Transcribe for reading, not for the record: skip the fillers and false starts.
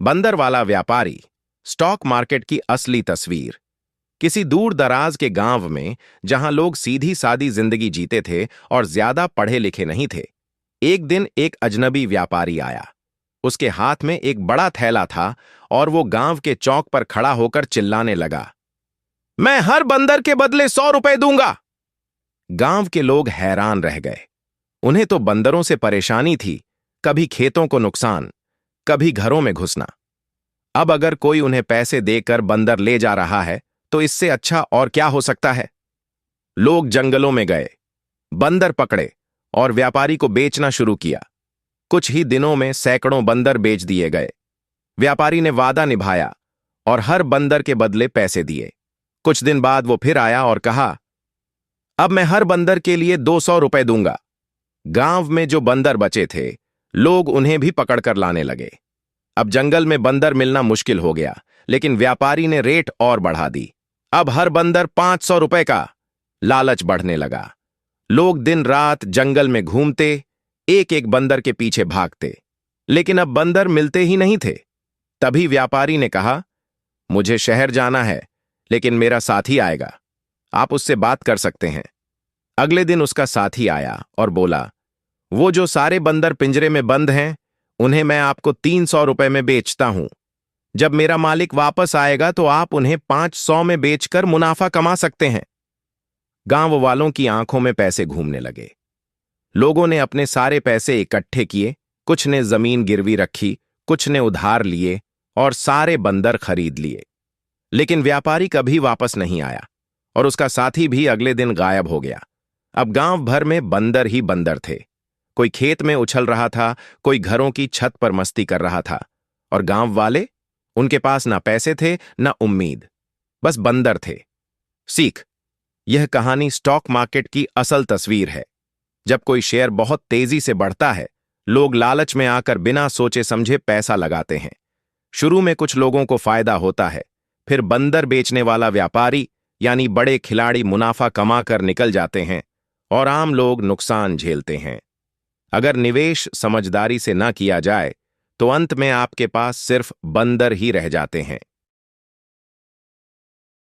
बंदर वाला व्यापारी। स्टॉक मार्केट की असली तस्वीर। किसी दूर दराज के गांव में, जहां लोग सीधी सादी जिंदगी जीते थे और ज्यादा पढ़े लिखे नहीं थे, एक दिन एक अजनबी व्यापारी आया। उसके हाथ में एक बड़ा थैला था और वो गांव के चौक पर खड़ा होकर चिल्लाने लगा, मैं हर बंदर के बदले 100 रुपए दूंगा। गांव के लोग हैरान रह गए। उन्हें तो बंदरों से परेशानी थी, कभी खेतों को नुकसान, कभी घरों में घुसना। अब अगर कोई उन्हें पैसे देकर बंदर ले जा रहा है तो इससे अच्छा और क्या हो सकता है। लोग जंगलों में गए, बंदर पकड़े और व्यापारी को बेचना शुरू किया। कुछ ही दिनों में सैकड़ों बंदर बेच दिए गए। व्यापारी ने वादा निभाया और हर बंदर के बदले पैसे दिए। कुछ दिन बाद वो फिर आया और कहा, अब मैं हर बंदर के लिए 200 रुपए दूंगा। गांव में जो बंदर बचे थे, लोग उन्हें भी पकड़कर लाने लगे। अब जंगल में बंदर मिलना मुश्किल हो गया, लेकिन व्यापारी ने रेट और बढ़ा दी। अब हर बंदर 500 रुपए का। लालच बढ़ने लगा। लोग दिन रात जंगल में घूमते, एक एक बंदर के पीछे भागते, लेकिन अब बंदर मिलते ही नहीं थे। तभी व्यापारी ने कहा, मुझे शहर जाना है, लेकिन मेरा साथी आएगा, आप उससे बात कर सकते हैं। अगले दिन उसका साथी आया और बोला, वो जो सारे बंदर पिंजरे में बंद हैं, उन्हें मैं आपको 300 रुपए में बेचता हूं। जब मेरा मालिक वापस आएगा तो आप उन्हें 500 में बेचकर मुनाफा कमा सकते हैं। गांव वालों की आंखों में पैसे घूमने लगे। लोगों ने अपने सारे पैसे इकट्ठे किए, कुछ ने जमीन गिरवी रखी, कुछ ने उधार लिए और सारे बंदर खरीद लिए। लेकिन व्यापारी कभी वापस नहीं आया और उसका साथी भी अगले दिन गायब हो गया। अब गांव भर में बंदर ही बंदर थे। कोई खेत में उछल रहा था, कोई घरों की छत पर मस्ती कर रहा था, और गांव वाले, उनके पास ना पैसे थे ना उम्मीद, बस बंदर थे। सीख। यह कहानी स्टॉक मार्केट की असल तस्वीर है। जब कोई शेयर बहुत तेजी से बढ़ता है, लोग लालच में आकर बिना सोचे समझे पैसा लगाते हैं। शुरू में कुछ लोगों को फायदा होता है, फिर बंदर बेचने वाला व्यापारी यानी बड़े खिलाड़ी मुनाफा कमाकर निकल जाते हैं और आम लोग नुकसान झेलते हैं। अगर निवेश समझदारी से न किया जाए तो अंत में आपके पास सिर्फ बंदर ही रह जाते हैं।